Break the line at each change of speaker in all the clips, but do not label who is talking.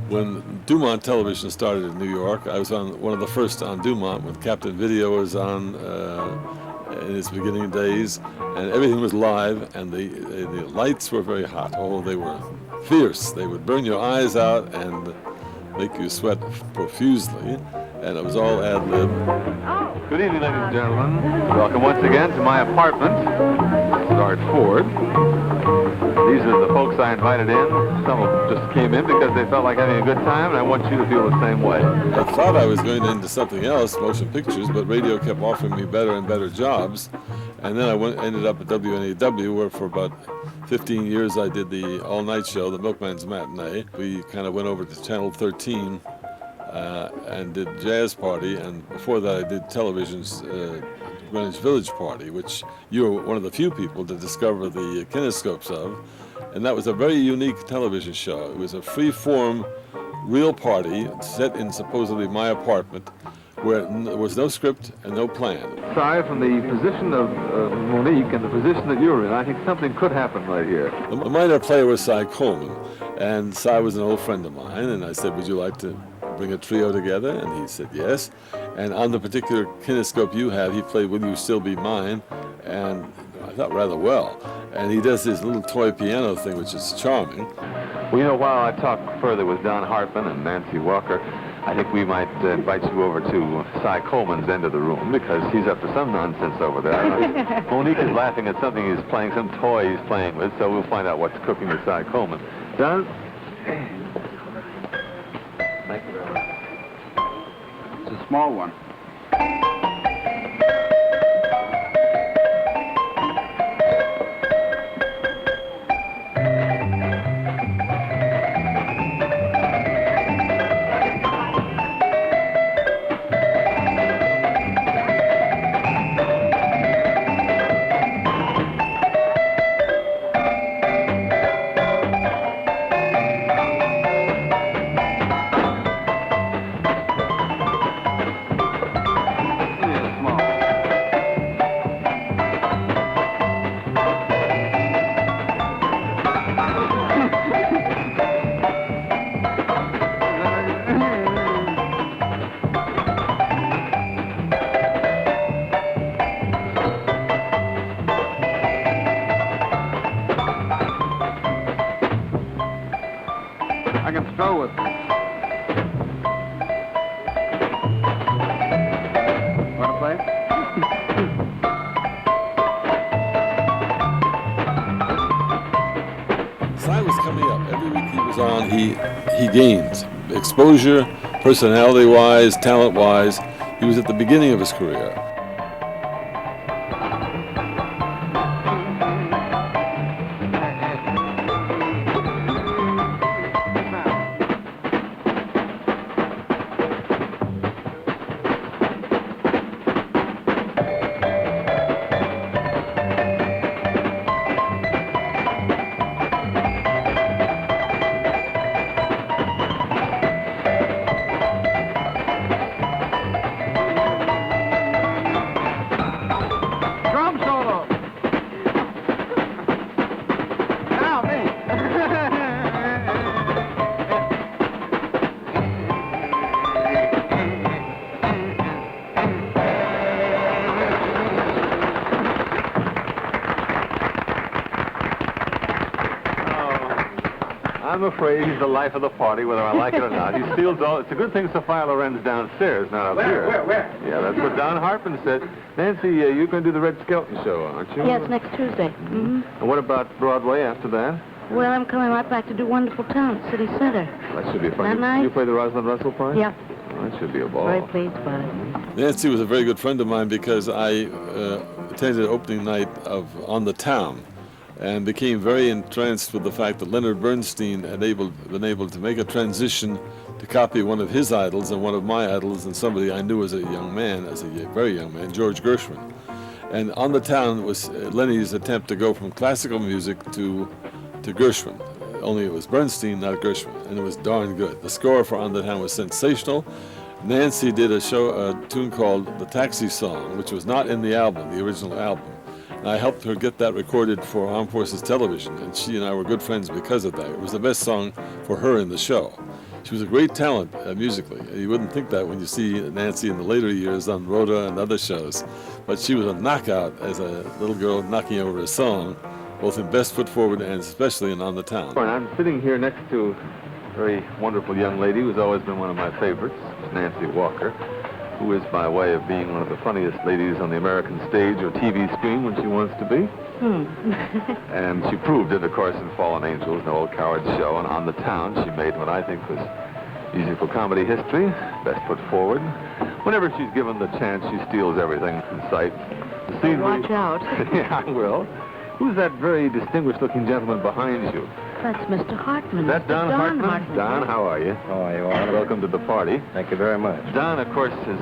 When Dumont Television started in New York, I was on one of the first on Dumont when Captain Video was on in its beginning days, and everything was live, and the lights were very hot. Oh, they were fierce. They would burn your eyes out and make you sweat profusely, and it was all ad-lib.
Good evening, ladies and gentlemen. Welcome once again to my apartment, Art Ford. These are the folks I invited in. Some of them just came in because they felt like having a good time, and I want you to feel the same way.
I thought I was going into something else, motion pictures, but radio kept offering me better and better jobs. And then I ended up at WNAW, where for about 15 years I did the all-night show, the Milkman's Matinee. We kind of went over to Channel 13 and did Jazz Party, and before that I did television's Greenwich Village Party, which you were one of the few people to discover the kinescopes of. And that was a very unique television show. It was a free-form, real party set in supposedly my apartment, where there was no script and no plan.
Cy, from the position of Monique and the position that you're in, I think something could happen right here.
The minor player was Cy Colman, and Cy was an old friend of mine, and I said, would you like to bring a trio together? And he said yes. And on the particular kinescope you have, he played Will You Still Be Mine, and I thought rather well. And he does this little toy piano thing, which is charming.
Well, you know, while I talk further with Don Hartman and Nancy Walker, I think we might invite you over to Cy Colman's end of the room, because he's up to some nonsense over there. Monique is laughing at something he's playing, some toy he's playing with, so we'll find out what's cooking with Cy Colman. Don? Thank you very much.
It's a small one. I can throw it. Want to play?
Cy was coming up. Every week he was on, he gained exposure, personality-wise, talent-wise. He was at the beginning of his career.
I'm afraid he's the life of the party, whether I like it or not. He steals all. It's a good thing Sophia Loren's downstairs, not up here.
Where?
Yeah, that's what Don Hartman said. Nancy, you're going to do the Red Skelton show, aren't you?
Yes, next Tuesday. Mm-hmm.
And what about Broadway after that?
Well, I'm coming right back to do Wonderful Town, City Center.
That should be fun.
That night?
You play the Rosalind Russell part?
Yeah.
Oh, that should be a ball.
Very pleased by it.
Nancy was a very good friend of mine because I attended opening night of On the Town and became very entranced with the fact that Leonard Bernstein had been able to make a transition to copy one of his idols and one of my idols and somebody I knew as a young man, as a very young man, George Gershwin. And On the Town was Lenny's attempt to go from classical music to Gershwin. Only it was Bernstein, not Gershwin, and it was darn good. The score for On the Town was sensational. Nancy did a tune called The Taxi Song, which was not in the album, the original album. And I helped her get that recorded for Armed Forces Television, and she and I were good friends because of that. It was the best song for her in the show. She was a great talent musically. You wouldn't think that when you see Nancy in the later years on Rhoda and other shows. But she was a knockout as a little girl knocking over a song, both in Best Foot Forward and especially in On the Town.
And I'm sitting here next to a very wonderful young lady who's always been one of my favorites, Nancy Walker, who is by way of being one of the funniest ladies on the American stage or TV screen when she wants to be. And she proved it, of course, in Fallen Angels, the old Coward show, and On the Town she made what I think was musical comedy history, Best Foot Forward. Whenever she's given the chance, she steals everything in sight. The scenery.
Watch out.
Yeah, I will. Who's that very distinguished-looking gentleman behind you?
That's Mr. Hartman.
Is that
Mr.
Don Hartman? Don, how are you?
How are you all?
Welcome to the party.
Thank you very much.
Don, of course, is,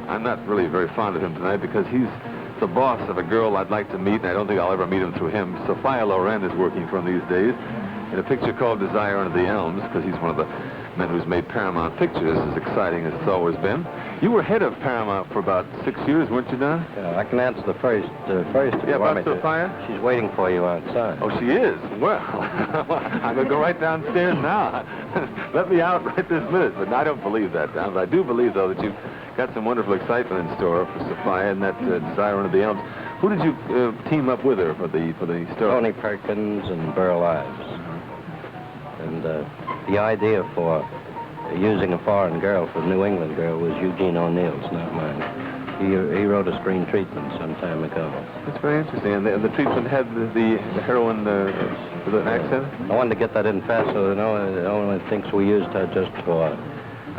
I'm not really very fond of him tonight because he's the boss of a girl I'd like to meet, and I don't think I'll ever meet him through him. Sophia Loren is working for him these days in a picture called Desire Under the Elms, because he's one of the men who's made Paramount Pictures as exciting as it's always been. You were head of Paramount for about 6 years, weren't you, Don?
Yeah, I can answer the first.
Yeah, about Sophia?
She's waiting for you outside.
Oh, she is? Well, I'm going to go right downstairs now. Let me out right this minute. But I don't believe that, Don. But I do believe, though, that you've got some wonderful excitement in store for Sophia and that Desire Under the Elms. Who did you team up with her for the story?
Tony Perkins and Burl Ives. And the idea for using a foreign girl for a New England girl was Eugene O'Neill's, not mine. He wrote a screen treatment some time ago.
That's very interesting. And the treatment had the heroine with an accent?
I wanted to get that in fast so no one thinks we used her just for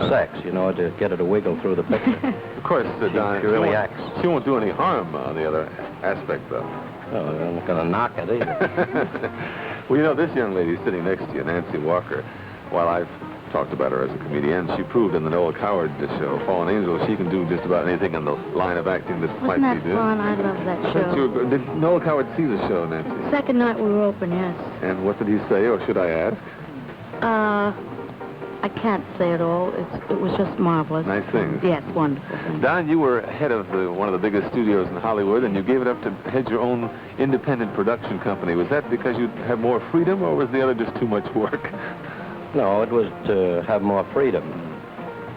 sex, you know, to get her to wiggle through the picture.
Of course, Don.
She really acts.
She won't do any harm on the other aspect, though.
No, I'm not going to knock it either.
Well, you know, this young lady sitting next to you, Nancy Walker, while I've talked about her as a comedian, she proved in the Noel Coward show, Fallen Angels, she can do just about anything in the line of acting that Spike
Wasn't that
did.
fun? I love that show.
Did Noel Coward see the show, Nancy?
Second night we were open, yes.
And what did he say, or should I ask?
I can't say it all. It was just marvelous.
Nice things.
Yes, wonderful things.
Don, you were head of one of the biggest studios in Hollywood, and you gave it up to head your own independent production company. Was that because you had more freedom, or was the other just too much work?
No, it was to have more freedom.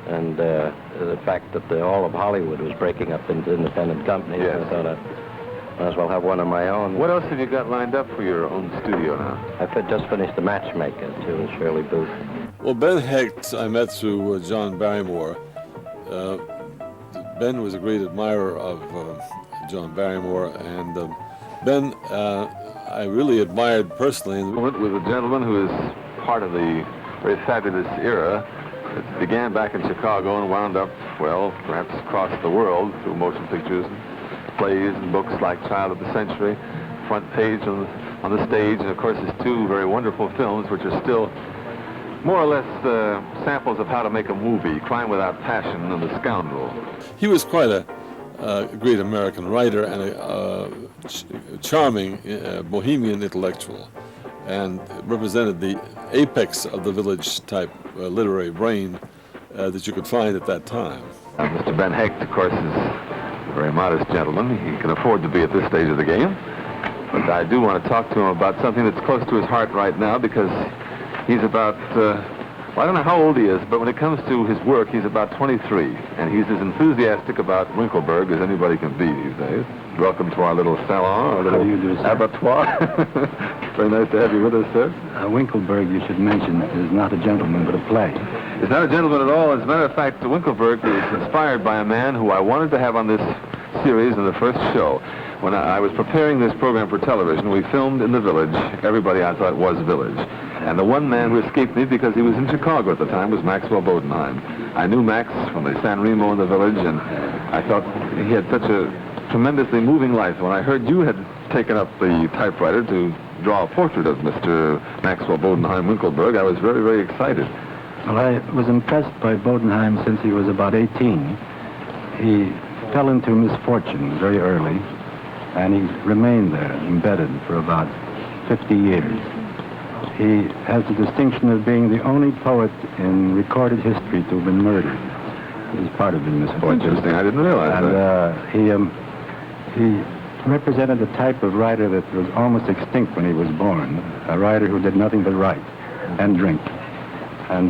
And the fact that all of Hollywood was breaking up into independent companies,
yes.
I thought I might as well have one of my own.
What else have you got lined up for your own studio now?
I just finished The Matchmaker, too, with Shirley Booth.
Well, Ben Hecht I met through John Barrymore. Ben was a great admirer of John Barrymore, and Ben I really admired personally.
With a gentleman who is part of the very fabulous era that began back in Chicago and wound up, well, perhaps across the world through motion pictures, plays and books like Child of the Century, Front Page on the stage, and of course his two very wonderful films which are still more or less samples of how to make a movie, Crime Without Passion and The Scoundrel.
He was quite a great American writer and a charming bohemian intellectual, and represented the apex of the village-type literary brain that you could find at that time.
Mr. Ben Hecht, of course, is a very modest gentleman. He can afford to be at this stage of the game. But I do want to talk to him about something that's close to his heart right now, because he's about, well, I don't know how old he is, but when it comes to his work, he's about 23. And he's as enthusiastic about Winkleberg as anybody can be these days. Welcome to our little salon, our little abattoir. Very nice to have you with us, sir.
Winkleberg, you should mention, is not a gentleman, but a play.
He's not a gentleman at all. As a matter of fact, Winkleberg is inspired by a man who I wanted to have on this series in the first show. When I was preparing this program for television, we filmed in the village. Everybody I thought was village. And the one man who escaped me because he was in Chicago at the time was Maxwell Bodenheim. I knew Max from the San Remo in the village, and I thought he had such a tremendously moving life. When I heard you had taken up the typewriter to draw a portrait of Mr. Maxwell Bodenheim Winkleberg, I was very, very excited.
Well, I was impressed by Bodenheim since he was about 18. He fell into misfortune very early, and he remained there, embedded, for about 50 years. He has the distinction of being the only poet in recorded history to have been murdered. He was part of the misfortune.
Interesting, I didn't realize
that. He represented a type of writer that was almost extinct when he was born, a writer who did nothing but write and drink. And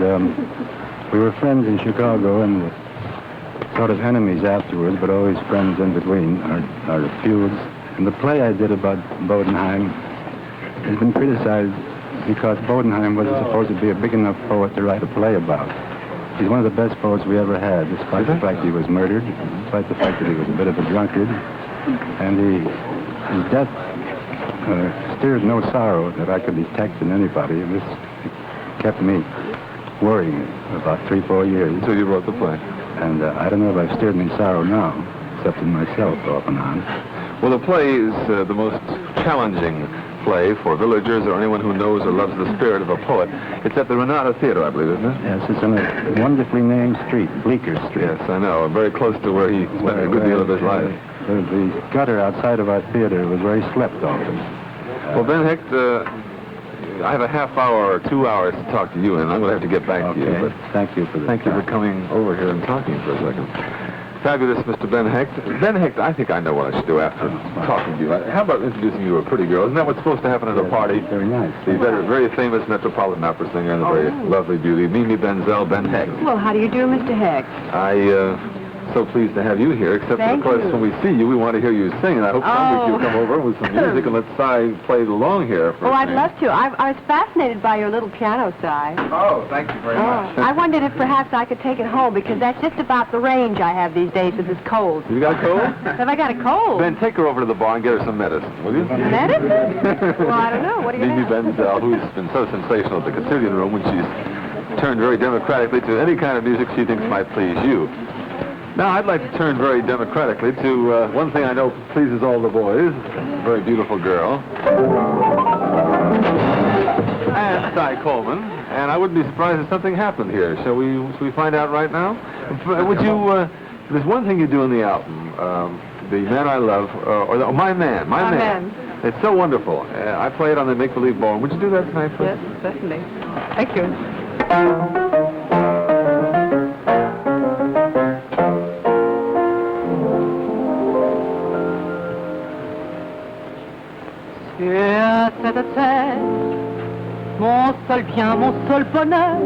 we were friends in Chicago and sort of enemies afterwards, but always friends in between, our feuds. And the play I did about Bodenheim has been criticized because Bodenheim wasn't supposed to be a big enough poet to write a play about. He's one of the best poets we ever had, despite the fact he was murdered, despite the fact that he was a bit of a drunkard. And his death stirred no sorrow that I could detect in anybody. And this kept me worrying about 3-4 years.
Until you wrote the play.
And I don't know if I've stirred any sorrow now, except in myself off and on.
Well, the play is the most challenging play for villagers or anyone who knows or loves the spirit of a poet. It's at the Renata Theater, I believe, isn't it?
Yes, it's on a wonderfully named street, Bleecker Street.
Yes, I know. Very close to where he spent a good deal of his life.
The gutter outside of our theater was very slept often.
Well, Ben Hecht, I have a half hour or 2 hours to talk to you, and I'm going to have to get back to you. But
thank you for this.
thank you for coming over here and talking for a second. Fabulous, Mr. Ben Hecht. Ben Hecht, I think I know what I should do after talking to you. How about introducing you to a pretty girl? Isn't that what's supposed to happen at a party?
Very nice.
The very famous Metropolitan Opera singer and a very lovely beauty, Mimi Benzel, Ben Hecht.
Well, how do you do, Mr. Hecht?
So pleased to have you here, except that, of course, when we see you, we want to hear you sing, and I hope someday you'll come over with some music and let Cy play along here for
I'd love to. I was fascinated by your little piano, Cy.
Oh, thank you very much.
I wondered if perhaps I could take it home, because that's just about the range I have these days with this cold.
You got a cold?
Have I got a cold?
Ben, take her over to the bar and get her some medicine, will you?
Medicine? Well, I don't know. What do you
Mimi
have?
Benzel, who's been so sensational at the Castilian Room when she's turned very democratically to any kind of music she thinks might please you. Now, I'd like to turn very democratically to one thing I know pleases all the boys, a very beautiful girl, and Cy Colman. And I wouldn't be surprised if something happened here. Shall we find out right now? Would you, there's one thing you do in the album, The Man I Love, My Man. It's so wonderful. I play it on the Make-Believe Ballroom. Would you do that tonight, please?
Yes, certainly. Thank you.
Sur cette terre, mon seul bien, mon seul bonheur,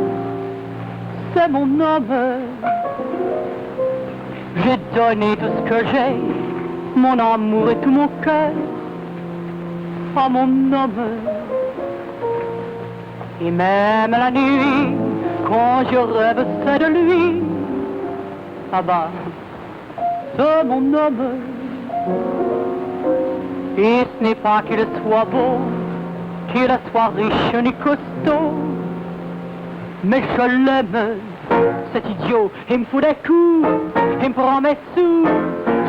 c'est mon homme. J'ai donné tout ce que j'ai, mon amour et tout mon cœur, à mon homme. Et même la nuit, quand je rêve, c'est de lui, ah bah, de mon homme. Et ce n'est pas qu'il soit beau, qu'il soit riche ni costaud, mais je l'aime, cet idiot, il me fout des coups, il me prend mes sous,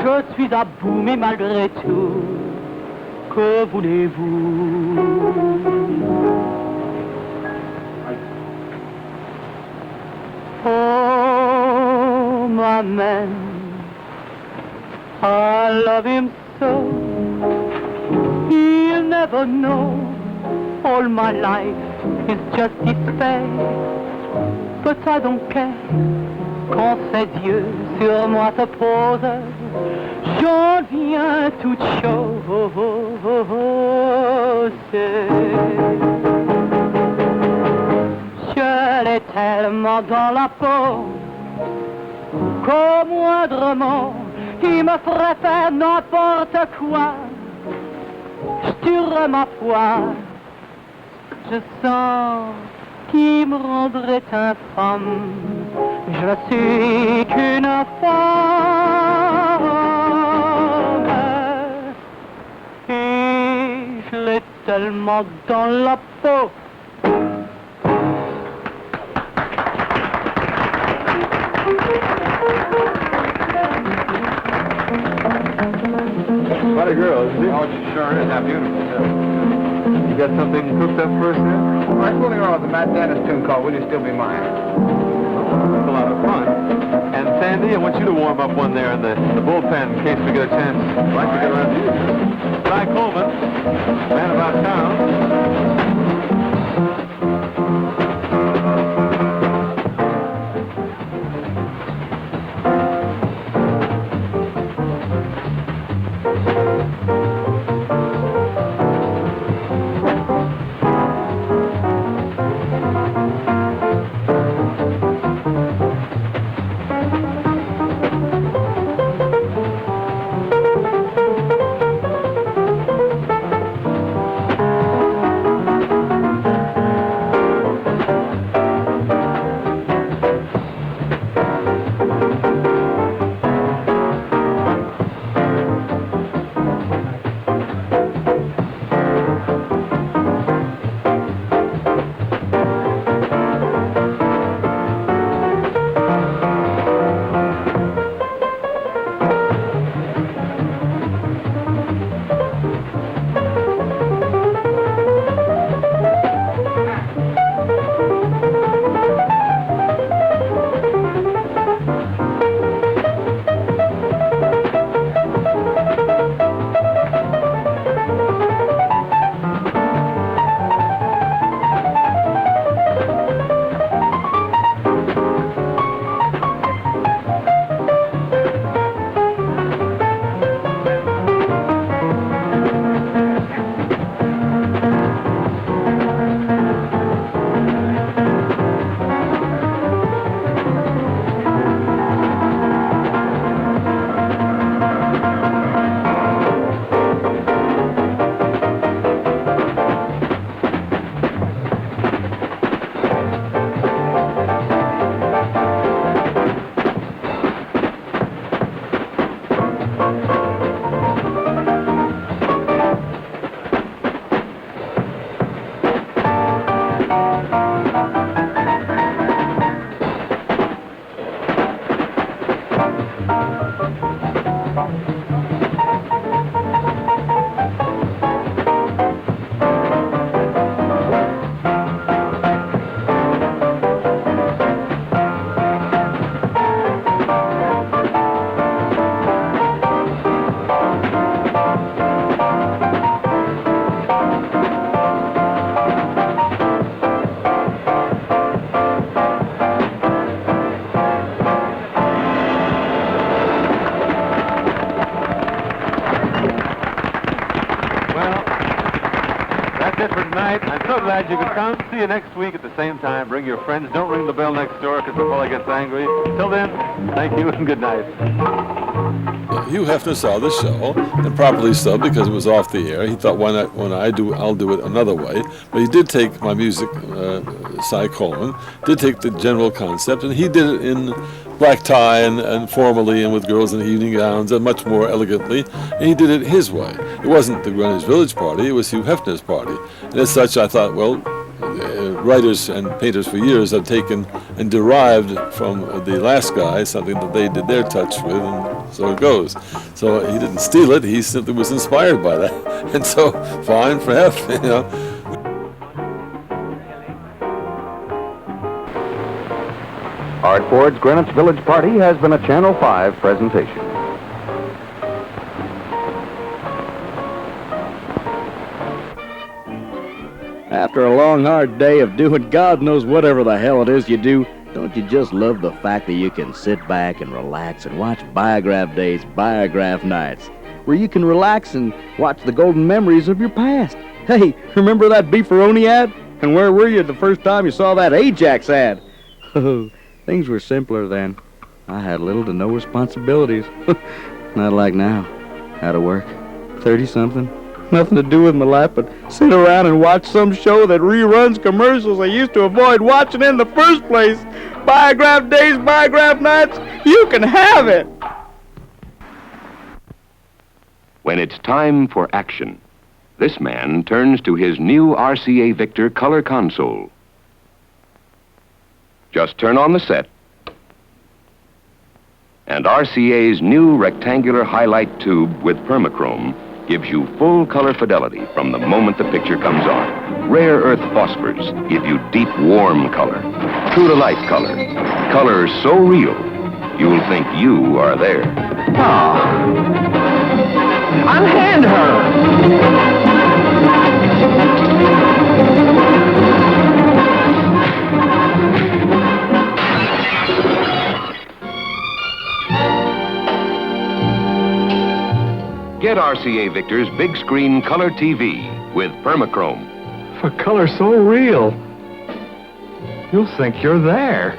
je suis à bout, mais malgré tout, que voulez-vous? Oh, my man, I love him so. He'll never know, all my life is just despair. But I don't care, quand ses yeux sur moi se posent, j'en viens toute chose. Je l'ai tellement dans la peau, qu'au moindrement, il me ferait faire n'importe quoi. Je tuerai ma foi, je sens qu'il me rendrait infâme. Je ne suis qu'une femme, et je l'ai tellement dans la peau.
What a girl, isn't she?
Oh, she sure is. How beautiful.
You got something cooked up for us there?
I'm fooling around with the Matt Dennis tune called Will You Still Be Mine?
That's a lot of fun. And Sandy, I want you to warm up one there in the bullpen in case we get a chance. I'd like to get around to you. Cy Colman, Man About Town. That's it for tonight. I'm so glad you could come. See you next week at the same time. Bring your friends. Don't ring the bell next door because the fellow gets angry. Till then, thank you and good night.
Hugh Hefner saw the show, and properly so, because it was off the air. He thought, why not? When I do, I'll do it another way. But he did take my music, Cy Colman, did take the general concept, and he did it in black tie and formally and with girls in evening gowns and much more elegantly. And he did it his way. It wasn't the Greenwich Village party, it was Hugh Hefner's party. And as such, I thought, well, writers and painters for years have taken and derived from the last guy something that they did their touch with, and so it goes. So he didn't steal it, he simply was inspired by that. And so, fine for Hef, you know.
Art Ford's Greenwich Village Party has been a Channel 5 presentation.
After a long, hard day of doing God knows whatever the hell it is you do, don't you just love the fact that you can sit back and relax and watch Biograph Days, Biograph Nights, where you can relax and watch the golden memories of your past? Hey, remember that Beefaroni ad? And where were you the first time you saw that Ajax ad? Oh, things were simpler then. I had little to no responsibilities. Not like now. Out of work. 30-something. Nothing to do with my life but sit around and watch some show that reruns commercials I used to avoid watching in the first place. Biograph Days, Biograph Nights, you can have it!
When it's time for action, this man turns to his new RCA Victor color console. Just turn on the set, and RCA's new rectangular highlight tube with permachrome gives you full color fidelity from the moment the picture comes on. Rare earth phosphors give you deep, warm color. True to life color. Color so real, you'll think you are there.
Unhand her!
Get RCA Victor's big screen color TV with permachrome.
For color so real, you'll think you're there.